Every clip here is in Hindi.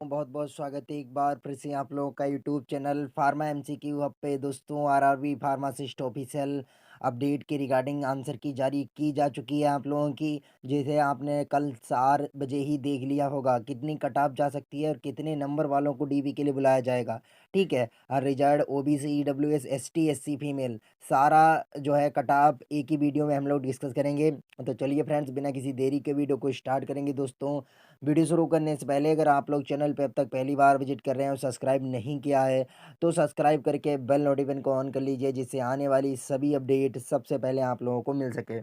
बहुत बहुत स्वागत है एक बार फिर से आप लोगों का YouTube channel pharma MCQ hub पे। दोस्तों, आरआरबी फार्मासिस्ट ऑफिशियल अपडेट के रिगार्डिंग आंसर की जारी की जा चुकी है आप लोगों की। जैसे आपने कल 4 बजे ही देख लिया होगा कितनी कट ऑफ जा सकती है और कितने नंबर वालों को डीबी के लिए बुलाया जाएगा। ठीक है, और reserve OBC EWS ST SC female सारा जो है कट ऑफ एक ही वीडियो में हम लोग डिस्कस करेंगे। तो चलिए फ्रेंड्स, बिना किसी देरी के वीडियो को स्टार्ट करेंगे। दोस्तों, वीडियो शुरू करने से पहले अगर आप लोग चैनल पे अब तक पहली बार विजिट कर रहे हैं और सब्सक्राइब नहीं किया है तो सब्सक्राइब करके बेल नोटिफिकेशन को ऑन कर लीजिए, जिससे आने वाली सभी अपडेट सबसे पहले आप लोगों को मिल सके।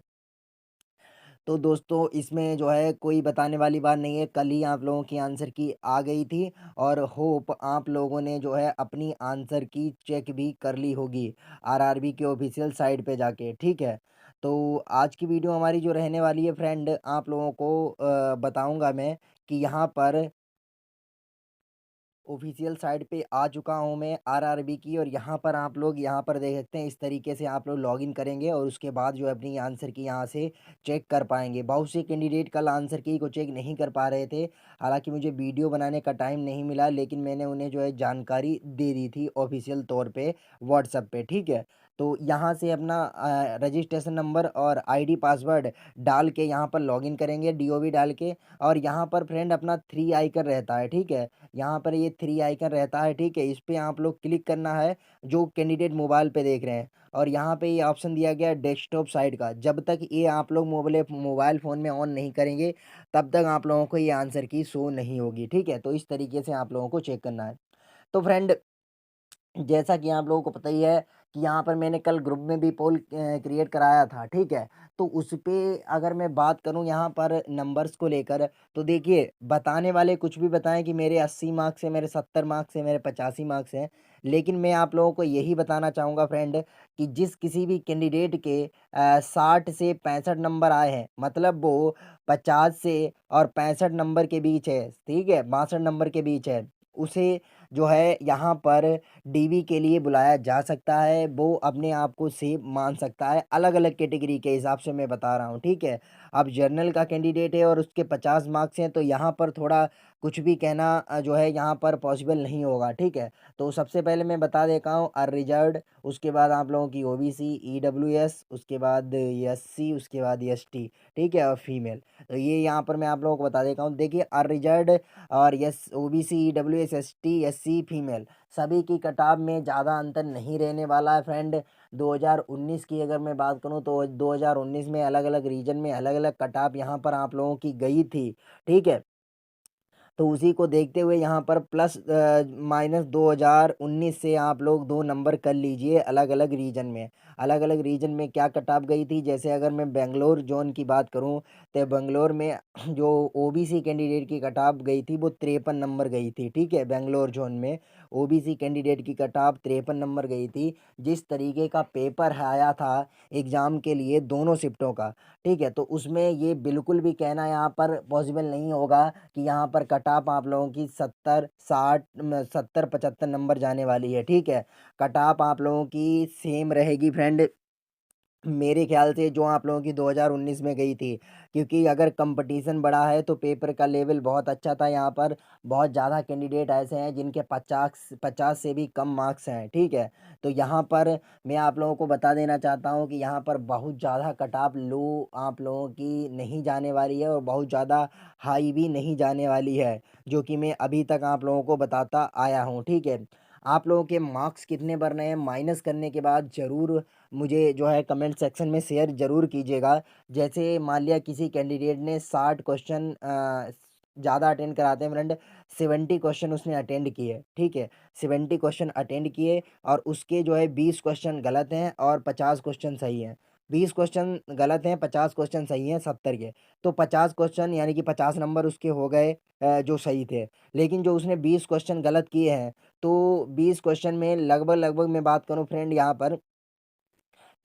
तो दोस्तों, इसमें जो है कोई बताने वाली बात नहीं है, कल ही आप लोगों की आंसर की आ गई थी और होप आप लोगों ने जो है अपनी आंसर की चेक भी कर ली होगी आरआरबी के ऑफिशियल साइट पे जाके। ठीक है, तो आज की वीडियो हमारी जो रहने वाली है फ्रेंड, आप लोगों को बताऊंगा मैं कि यहाँ पर ऑफिशियल साइट पे आ चुका हूँ मैं आरआरबी की। और यहाँ पर आप लोग यहाँ पर देख सकते हैं, इस तरीके से आप लोग लॉगिन करेंगे और उसके बाद जो है अपनी आंसर की यहाँ से चेक कर पाएंगे। बहुत से कैंडिडेट कल आंसर की को चेक नहीं कर पा रहे थे, हालांकि मुझे वीडियो बनाने का टाइम नहीं मिला, लेकिन मैंने उन्हें जो है जानकारी दे दी थी ऑफिशियल तौर पे व्हाट्सएप पे। ठीक है, तो यहाँ से अपना रजिस्ट्रेशन नंबर और आईडी पासवर्ड डाल के यहाँ पर लॉगिन करेंगे, डीओबी डाल के। और यहाँ पर फ्रेंड अपना 3 आइकन रहता है। ठीक है, यहाँ पर ये 3 आइकन रहता है। ठीक है, इस पे आप लोग क्लिक करना है जो कैंडिडेट मोबाइल पे देख रहे हैं। और यहाँ पे ये ऑप्शन दिया गया है डेस्कटॉप साइड का। जब तक ये आप लोग मोबाइल फ़ोन में ऑन नहीं करेंगे तब तक आप लोगों को ये आंसर की शो नहीं होगी। ठीक है, तो इस तरीके से आप लोगों को चेक करना है। तो फ्रेंड, जैसा कि आप लोगों को पता ही है कि यहाँ पर मैंने कल ग्रुप में भी पोल क्रिएट कराया था। ठीक है, तो उस पे अगर मैं बात करूँ यहाँ पर नंबर्स को लेकर, तो देखिए बताने वाले कुछ भी बताएं कि मेरे 80 मार्क्स हैं, मेरे 70 मार्क्स हैं, मेरे 85 मार्क्स हैं। लेकिन मैं आप लोगों को यही बताना चाहूँगा फ्रेंड कि जिस किसी भी कैंडिडेट के 60 से 65 नंबर आए हैं, मतलब वो 50 से और 65 नंबर के बीच है, ठीक है, 62 नंबर के बीच है, उसे जो है यहाँ पर डीवी के लिए बुलाया जा सकता है। वो अपने आप को सेफ मान सकता है, अलग अलग कैटेगरी के हिसाब से मैं बता रहा हूँ। ठीक है, अब जर्नल का कैंडिडेट है और उसके 50 मार्क्स हैं, तो यहाँ पर थोड़ा कुछ भी कहना जो है यहाँ पर पॉसिबल नहीं होगा। ठीक है, तो सबसे पहले मैं बता देता हूँ अनरिजर्व्ड, उसके बाद आप लोगों की ओबीसी ईडब्ल्यूएस, उसके बाद एससी, उसके बाद एसटी। ठीक है, और फीमेल। तो ये यहाँ पर मैं आप लोगों को बता देता हूँ। देखिए अनरिजर्व्ड और yes OBC EWS ST SC female सभी की कटाव में ज़्यादा अंतर नहीं रहने वाला है फ्रेंड। 2019 की अगर मैं बात करूं तो 2019 में अलग अलग रीजन में अलग अलग कटाव यहाँ पर आप लोगों की गई थी। ठीक है, तो उसी को देखते हुए यहाँ पर प्लस माइनस 2019 से आप लोग 2 नंबर कर लीजिए अलग अलग रीजन में। अलग अलग रीजन में क्या कटाव गई थी, जैसे अगर मैं बेंगलोर जोन की बात करूँ तो बेंगलोर में जो ओबीसी कैंडिडेट की कटाव गई थी वो 53 नंबर गई थी। ठीक है, बेंगलोर जोन में ओबीसी कैंडिडेट की कटाव 53 नंबर गई थी। जिस तरीके का पेपर आया था एग्ज़ाम के लिए दोनों शिफ्टों का, ठीक है, तो उसमें ये बिल्कुल भी कहना यहाँ पर पॉसिबल नहीं होगा कि यहाँ पर कट ऑफ आप लोगों की 70 60 70 75 नंबर जाने वाली है। ठीक है, कट ऑफ आप लोगों की सेम रहेगी फ्रेंड, मेरे ख्याल से जो आप लोगों की 2019 में गई थी। क्योंकि अगर कंपटीशन बढ़ा है तो पेपर का लेवल बहुत अच्छा था। यहाँ पर बहुत ज़्यादा कैंडिडेट ऐसे हैं जिनके 50 से भी कम मार्क्स हैं। ठीक है, तो यहाँ पर मैं आप लोगों को बता देना चाहता हूँ कि यहाँ पर बहुत ज़्यादा कट ऑफ लो आप लोगों की नहीं जाने वाली है और बहुत ज़्यादा हाई भी नहीं जाने वाली है, जो कि मैं अभी तक आप लोगों को बताता आया हूँ। ठीक है, आप लोगों के मार्क्स कितने बढ़ रहे हैं माइनस करने के बाद ज़रूर मुझे जो है कमेंट सेक्शन में शेयर ज़रूर कीजिएगा। जैसे मान लिया किसी कैंडिडेट ने 60 क्वेश्चन ज़्यादा अटेंड कराते हैं फ्रेंड, 70 क्वेश्चन उसने अटेंड किए। ठीक है, 70 क्वेश्चन अटेंड किए और उसके जो है 20 क्वेश्चन गलत हैं और 50 क्वेश्चन सही हैं। 20 क्वेश्चन गलत हैं, 50 क्वेश्चन सही हैं 70 के। तो 50 क्वेश्चन यानी कि 50 नंबर उसके हो गए जो सही थे। लेकिन जो उसने 20 क्वेश्चन गलत किए हैं, तो 20 क्वेश्चन में लगभग लगभग मैं बात करूँ फ्रेंड यहाँ पर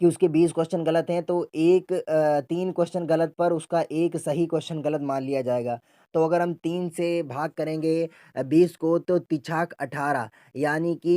कि उसके 20 क्वेश्चन गलत हैं तो 3 क्वेश्चन गलत पर उसका 1 सही क्वेश्चन गलत मान लिया जाएगा। तो अगर हम 3 से भाग करेंगे 20 को तो तिछाक 18 यानी कि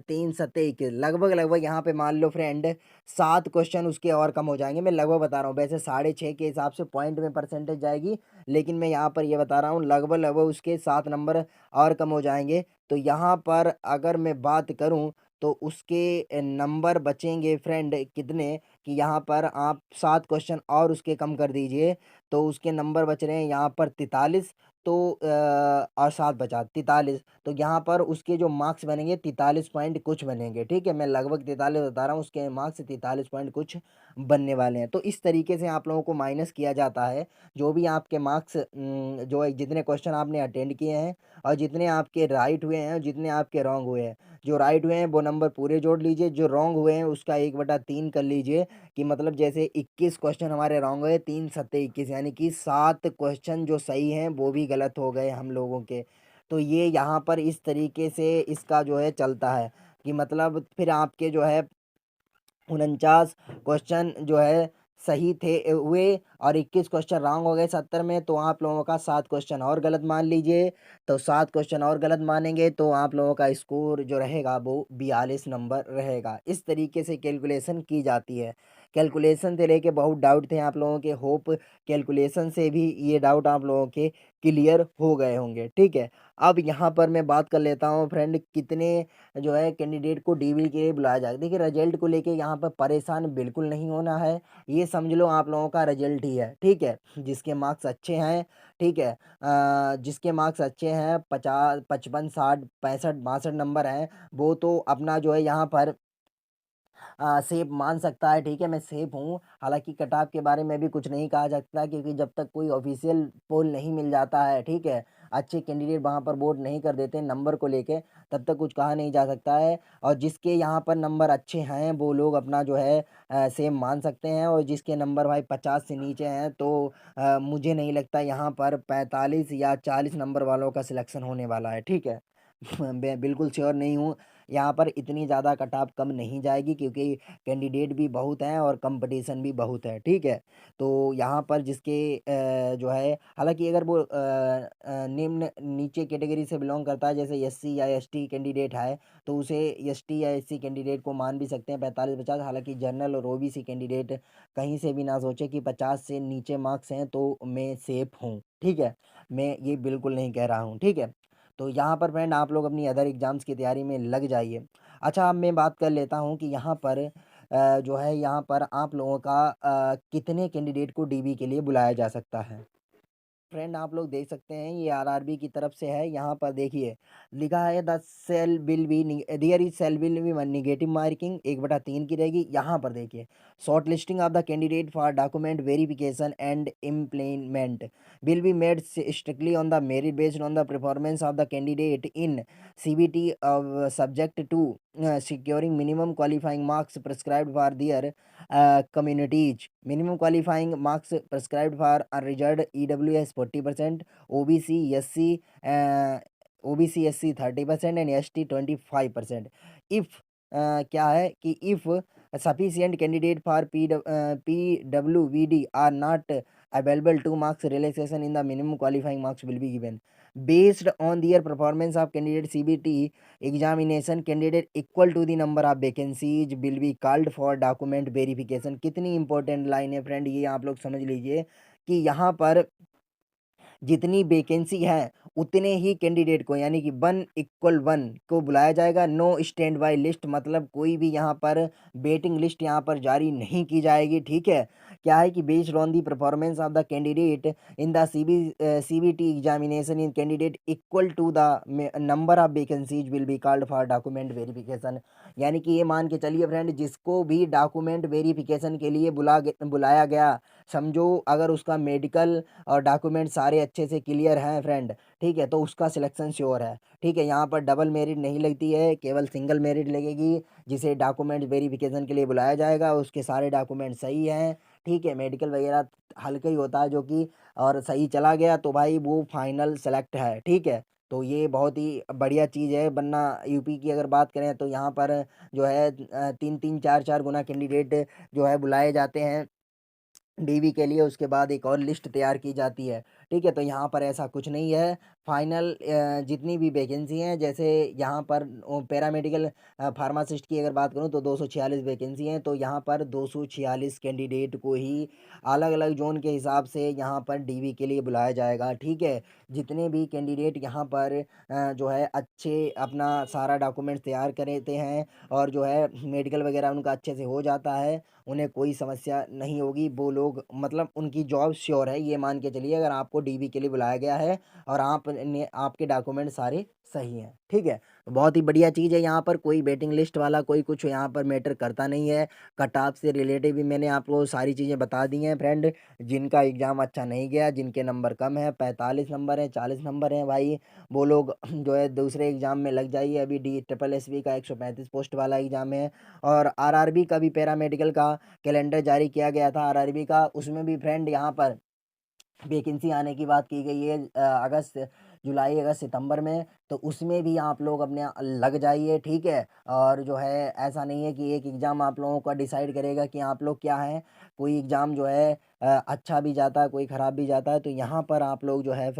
3 सत्ते 21 लगभग यहाँ पे मान लो फ्रेंड 7 क्वेश्चन उसके और कम हो जाएँगे। मैं लगभग बता रहा हूँ, वैसे 6.5 के हिसाब से पॉइंट में परसेंटेज जाएगी, लेकिन मैं यहाँ पर ये बता रहा हूँ लगभग उसके 7 नंबर और कम हो जाएँगे। तो यहाँ पर अगर मैं बात करूँ तो उसके नंबर बचेंगे फ्रेंड कितने, कि यहाँ पर आप 7 क्वेश्चन और उसके कम कर दीजिए, तो उसके नंबर बच रहे हैं यहाँ पर 43। तो और 7 बचा 43, तो यहाँ पर उसके जो मार्क्स बनेंगे 43 पॉइंट कुछ बनेंगे, ठीक है? मैं लगभग 43 बता रहा हूँ, उसके मार्क्स 43 पॉइंट कुछ बनने वाले हैं। तो इस तरीके से आप लोगों को माइनस किया जाता है, जो भी आपके मार्क्स जो है जितने क्वेश्चन आपने अटेंड किए हैं और जितने आपके राइट हुए हैं और जितने आपके रॉन्ग हुए हैं। जो राइट हुए हैं वो नंबर पूरे जोड़ लीजिए, जो रॉन्ग हुए हैं उसका 1/3 कर लीजिए, कि मतलब जैसे 21 क्वेश्चन हमारे रॉन्ग हुए, 3 सत्ते 21 यानी कि 7 क्वेश्चन जो सही हैं वो भी गलत हो गए हम लोगों के। तो ये यहाँ पर इस तरीके से इसका जो है चलता है, कि मतलब फिर आपके जो है 49 क्वेश्चन जो है सही थे हुए और 21 क्वेश्चन रॉन्ग हो गए 70 में, तो आप लोगों का 7 क्वेश्चन और गलत मान लीजिए। तो 7 क्वेश्चन और गलत मानेंगे तो आप लोगों का स्कोर जो रहेगा वो 42 नंबर रहेगा। इस तरीके से कैलकुलेशन की जाती है। कैलकुलेशन से लेके बहुत डाउट थे आप लोगों के, होप कैलकुलेशन से भी ये डाउट आप लोगों के क्लियर हो गए होंगे, ठीक है? अब यहाँ पर मैं बात कर लेता हूँ फ्रेंड, कितने जो है कैंडिडेट को डीवी के लिए बुलाया जाए। देखिए रिजल्ट को लेके यहाँ पर परेशान बिल्कुल नहीं होना है, ये समझ लो आप लोगों का रिजल्ट ही है, ठीक है? जिसके मार्क्स अच्छे हैं, ठीक है, जिसके मार्क्स अच्छे हैं 50 55 60 65 62 नंबर हैं, वो तो अपना जो है यहाँ पर सेफ मान सकता है, ठीक है? मैं सेफ हूँ। हालाँकि कट-ऑफ के बारे में भी कुछ नहीं कहा जा सकता, क्योंकि जब तक कोई ऑफ़िशियल पोल नहीं मिल जाता है, ठीक है? अच्छे कैंडिडेट वहाँ पर वोट नहीं कर देते नंबर को लेके, तब तक कुछ कहा नहीं जा सकता है। और जिसके यहाँ पर नंबर अच्छे हैं, वो लोग अपना जो है सेम मान सकते हैं, और जिसके नंबर भाई 50 से नीचे हैं तो मुझे नहीं लगता यहाँ पर 45 या 40 नंबर वालों का सिलेक्शन होने वाला है, ठीक है? मैं बिल्कुल श्योर नहीं हूँ। यहाँ पर इतनी ज़्यादा कट-ऑफ कम नहीं जाएगी, क्योंकि कैंडिडेट भी बहुत हैं और कॉम्पिटिशन भी बहुत है, ठीक है? तो यहाँ पर जिसके जो है, हालाँकि अगर वो निम्न नीचे कैटेगरी से बिलॉन्ग करता है, जैसे एससी या एसटी कैंडिडेट है, तो उसे एसटी या एससी कैंडिडेट को मान भी सकते हैं 45-50। हालाँकि जनरल और ओबीसी कैंडिडेट कहीं से भी ना सोचे कि 50 से नीचे मार्क्स हैं तो मैं सेफ हूँ, ठीक है? मैं ये बिल्कुल नहीं कह रहा हूँ, ठीक है? तो यहाँ पर फ्रेंड आप लोग अपनी अदर एग्ज़ाम्स की तैयारी में लग जाइए। अच्छा, अब मैं बात कर लेता हूँ कि यहाँ पर जो है यहाँ पर आप लोगों का कितने कैंडिडेट को डीबी के लिए बुलाया जा सकता है? फ्रेंड आप लोग देख सकते हैं, ये आरआरबी की तरफ से है। यहाँ पर देखिए लिखा है the sell will be there is sell will be negative marking 1/3 की रहेगी। यहाँ पर देखिए shortlisting of the candidate for document verification and implement will be made strictly on the merit based on the performance of the candidate in CBT of subject to securing minimum qualifying marks prescribed for their communities. Minimum qualifying marks prescribed for unreserved EWS 40%, OBC, SC, OBC, SC 30% and ST 25%. If क्या है कि if sufficient candidate for PWVD are not available, 2 marks relaxation in the minimum qualifying marks will be given. Based on their performance of candidate CBT examination, candidate equal to the number of vacancies will be called for document verification। कितनी इंपॉर्टेंट लाइन है फ्रेंड, ये आप लोग समझ लीजिए कि यहाँ पर जितनी वैकेंसी है उतने ही कैंडिडेट को, यानी कि 1 = 1 को बुलाया जाएगा। नो स्टैंड बाय लिस्ट, मतलब कोई भी यहाँ पर वेटिंग लिस्ट यहाँ पर जारी नहीं की जाएगी, ठीक है? क्या है कि based on the performance of the candidate in the CBT examination in candidate equal to the number of vacancies will be called for document verification. यानी कि ये मान के चलिए फ्रेंड, जिसको भी डॉक्यूमेंट वेरिफिकेशन के लिए बुलाया गया, समझो अगर उसका मेडिकल और डॉक्यूमेंट सारे अच्छे से क्लियर हैं फ्रेंड, ठीक है? तो उसका सिलेक्शन श्योर है, ठीक है? यहाँ पर डबल मेरिट नहीं लगती है, केवल सिंगल मेरिट लगेगी। जिसे डॉक्यूमेंट वेरिफिकेशन के लिए बुलाया जाएगा उसके सारे डॉक्यूमेंट सही हैं, ठीक है? मेडिकल वगैरह हल्का ही होता है जो कि, और सही चला गया तो भाई वो फाइनल सेलेक्ट है, ठीक है? तो ये बहुत ही बढ़िया चीज़ है, वरना यूपी की अगर बात करें तो यहाँ पर जो है 3-3 4-4 गुना कैंडिडेट जो है बुलाए जाते हैं डीवी के लिए, उसके बाद एक और लिस्ट तैयार की जाती है, ठीक है? तो यहाँ पर ऐसा कुछ नहीं है, फाइनल जितनी भी वैकेंसी हैं, जैसे यहाँ पर पैरामेडिकल फार्मासिस्ट की अगर बात करूँ तो 246 वैकेंसी हैं, तो यहाँ पर 246 कैंडिडेट को ही अलग-अलग ज़ोन के हिसाब से यहाँ पर डीवी के लिए बुलाया जाएगा, ठीक है? जितने भी कैंडिडेट यहाँ पर जो है अच्छे अपना सारा डॉक्यूमेंट्स तैयार कर लेते हैं और जो है मेडिकल वगैरह उनका अच्छे से हो जाता है, उन्हें कोई समस्या नहीं होगी। वो लोग मतलब उनकी जॉब श्योर है, ये मान के चलिए अगर आपको डीवी के लिए बुलाया गया है और आपने आपके डॉक्यूमेंट सारे सही हैं, ठीक है? तो बहुत ही बढ़िया चीज़ है, यहाँ पर कोई वेटिंग लिस्ट वाला कोई कुछ यहाँ पर मैटर करता नहीं है। कट ऑफ से रिलेटेड भी मैंने आपको सारी चीज़ें बता दी हैं फ्रेंड। जिनका एग्ज़ाम अच्छा नहीं गया, जिनके नंबर कम है, 45 नंबर हैं, 40 नंबर हैं भाई, वो लोग जो है दूसरे एग्ज़ाम में लग जाइए। अभी डी ट्रिपल एसपी का 135 पोस्ट वाला एग्ज़ाम है और आरआरबी का भी पैरामेडिकल का कैलेंडर जारी किया गया था आरआरबी का, उसमें भी फ्रेंड यहाँ पर वैकेंसी आने की बात की गई है अगस्त, जुलाई, अगस्त, सितंबर में, तो उसमें भी आप लोग अपने लग जाइए, ठीक है? और जो है ऐसा नहीं है कि एक एग्ज़ाम आप लोगों का डिसाइड करेगा कि आप लोग क्या हैं, कोई एग्ज़ाम जो है अच्छा भी जाता है, कोई ख़राब भी जाता है, तो यहाँ पर आप लोग जो है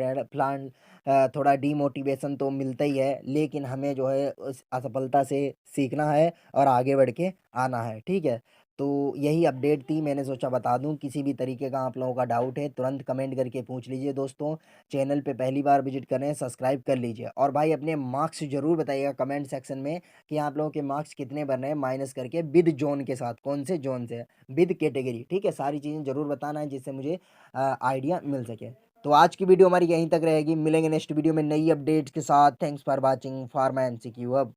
थोड़ा डीमोटिवेशन तो मिलता ही है, लेकिन हमें जो है उस असफलता से सीखना है और आगे बढ़ के आना है, ठीक है? तो यही अपडेट थी, मैंने सोचा बता दूं। किसी भी तरीके का आप लोगों का डाउट है तुरंत कमेंट करके पूछ लीजिए दोस्तों। चैनल पे पहली बार विजिट कर रहे हैं, सब्सक्राइब कर लीजिए और भाई अपने मार्क्स ज़रूर बताइएगा कमेंट सेक्शन में कि आप लोगों के मार्क्स कितने बन रहे हैं, माइनस करके विद जोन के साथ, कौन से जोन से, विद कैटेगरी, ठीक है? सारी चीज़ें ज़रूर बताना है जिससे मुझे आइडिया मिल सके। तो आज की वीडियो हमारी यहीं तक रहेगी, मिलेंगे नेक्स्ट वीडियो में नई अपडेट्स के साथ। Thanks for watching pharma MCQ अब।